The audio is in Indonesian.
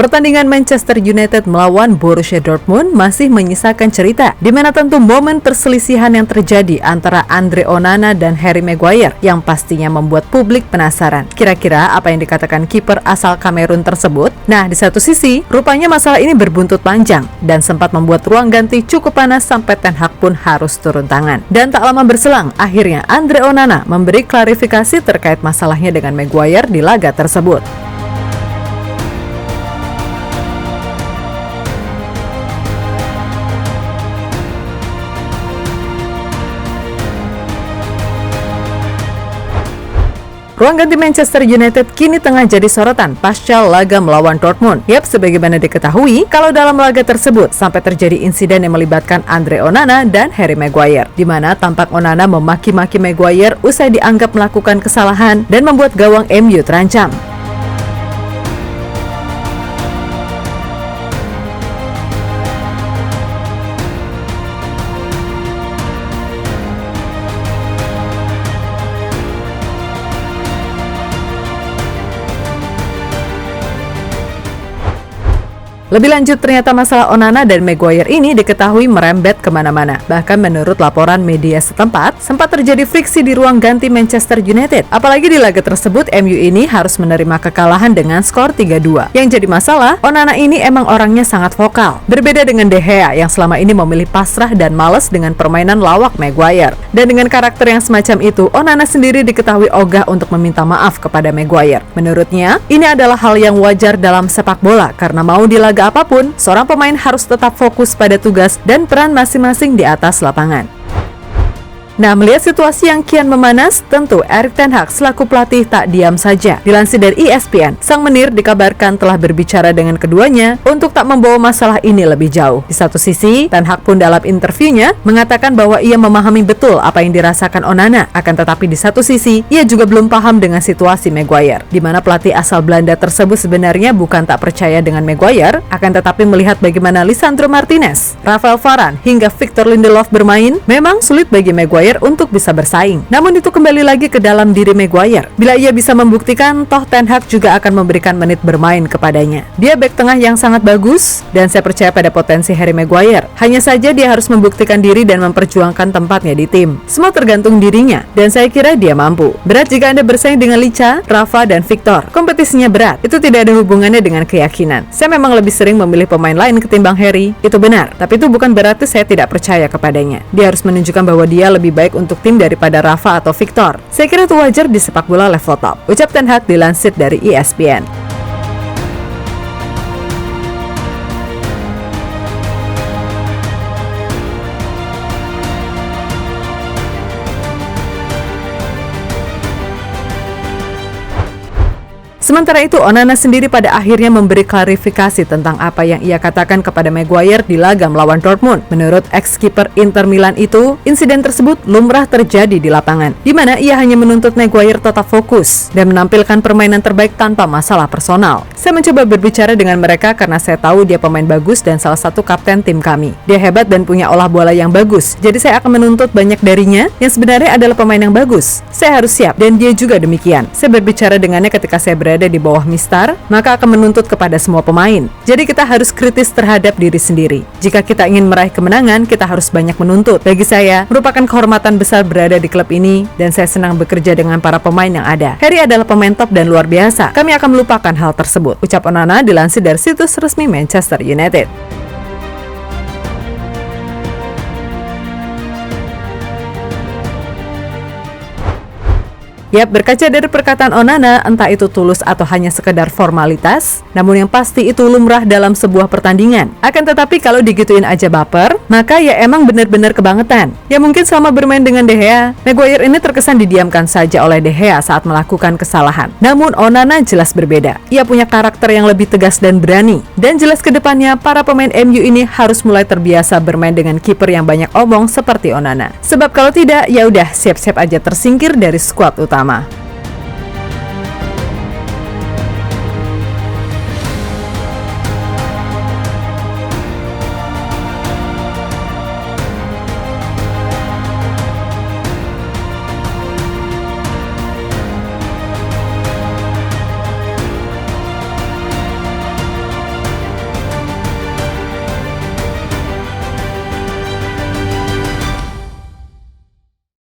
Pertandingan Manchester United melawan Borussia Dortmund masih menyisakan cerita, di mana tentu momen perselisihan yang terjadi antara Andre Onana dan Harry Maguire yang pastinya membuat publik penasaran. Kira-kira apa yang dikatakan kiper asal Kamerun tersebut? Nah, di satu sisi, rupanya masalah ini berbuntut panjang dan sempat membuat ruang ganti cukup panas sampai Ten Hag pun harus turun tangan. Dan tak lama berselang, akhirnya Andre Onana memberi klarifikasi terkait masalahnya dengan Maguire di laga tersebut. Ruang ganti Manchester United kini tengah jadi sorotan pasca laga melawan Dortmund. Yap, sebagaimana diketahui, kalau dalam laga tersebut sampai terjadi insiden yang melibatkan Andre Onana dan Harry Maguire, di mana tampak Onana memaki-maki Maguire usai dianggap melakukan kesalahan dan membuat gawang MU terancam. Lebih lanjut, ternyata masalah Onana dan Maguire ini diketahui merembet kemana-mana. Bahkan menurut laporan media setempat, sempat terjadi friksi di ruang ganti Manchester United. Apalagi di laga tersebut, MU ini harus menerima kekalahan dengan skor 3-2. Yang jadi masalah, Onana ini emang orangnya sangat vokal. Berbeda dengan De Gea yang selama ini memilih pasrah dan malas dengan permainan lawak Maguire. Dan dengan karakter yang semacam itu, Onana sendiri diketahui ogah untuk meminta maaf kepada Maguire. Menurutnya, ini adalah hal yang wajar dalam sepak bola karena mau di laga apapun, seorang pemain harus tetap fokus pada tugas dan peran masing-masing di atas lapangan. Nah, melihat situasi yang kian memanas, tentu Erik ten Hag selaku pelatih tak diam saja. Dilansir dari ESPN, sang menir dikabarkan telah berbicara dengan keduanya untuk tak membawa masalah ini lebih jauh. Di satu sisi, Ten Hag pun dalam interviewnya mengatakan bahwa ia memahami betul apa yang dirasakan Onana. Akan tetapi di satu sisi, ia juga belum paham dengan situasi Maguire, di mana pelatih asal Belanda tersebut sebenarnya bukan tak percaya dengan Maguire, akan tetapi melihat bagaimana Lisandro Martinez, Rafael Varane, hingga Victor Lindelof bermain, memang sulit bagi Maguire untuk bisa bersaing. Namun itu kembali lagi ke dalam diri Maguire. Bila ia bisa membuktikan, toh Ten Hag juga akan memberikan menit bermain kepadanya. Dia bek tengah yang sangat bagus dan saya percaya pada potensi Harry Maguire. Hanya saja dia harus membuktikan diri dan memperjuangkan tempatnya di tim. Semua tergantung dirinya dan saya kira dia mampu. Berat jika Anda bersaing dengan Licha, Rafa, dan Victor. Kompetisinya berat. Itu tidak ada hubungannya dengan keyakinan. Saya memang lebih sering memilih pemain lain ketimbang Harry. Itu benar. Tapi itu bukan berarti saya tidak percaya kepadanya. Dia harus menunjukkan bahwa dia lebih baik untuk tim daripada Rafa atau Victor. Saya kira itu wajar di sepak bola level top, ucap Ten Hag dilansir dari ESPN. Sementara itu, Onana sendiri pada akhirnya memberi klarifikasi tentang apa yang ia katakan kepada Maguire di laga melawan Dortmund. Menurut ex-kiper Inter Milan itu, insiden tersebut lumrah terjadi di lapangan, di mana ia hanya menuntut Maguire tetap fokus dan menampilkan permainan terbaik tanpa masalah personal. Saya mencoba berbicara dengan mereka karena saya tahu dia pemain bagus dan salah satu kapten tim kami. Dia hebat dan punya olah bola yang bagus, jadi saya akan menuntut banyak darinya yang sebenarnya adalah pemain yang bagus. Saya harus siap dan dia juga demikian. Saya berbicara dengannya ketika saya berada di bawah mistar, maka akan menuntut kepada semua pemain. Jadi kita harus kritis terhadap diri sendiri. Jika kita ingin meraih kemenangan, kita harus banyak menuntut. Bagi saya, merupakan kehormatan besar berada di klub ini dan saya senang bekerja dengan para pemain yang ada. Harry adalah pemain top dan luar biasa. Kami akan melupakan hal tersebut, ucap Onana dilansir dari situs resmi Manchester United. Yap, berkaca dari perkataan Onana, entah itu tulus atau hanya sekedar formalitas, namun yang pasti itu lumrah dalam sebuah pertandingan. Akan tetapi kalau digituin aja baper, maka ya emang benar-benar kebangetan. Ya mungkin selama bermain dengan De Gea, Maguire ini terkesan didiamkan saja oleh De Gea saat melakukan kesalahan. Namun Onana jelas berbeda. Ia punya karakter yang lebih tegas dan berani. Dan jelas ke depannya, para pemain MU ini harus mulai terbiasa bermain dengan kiper yang banyak omong seperti Onana. Sebab kalau tidak, ya udah siap-siap aja tersingkir dari skuad utama.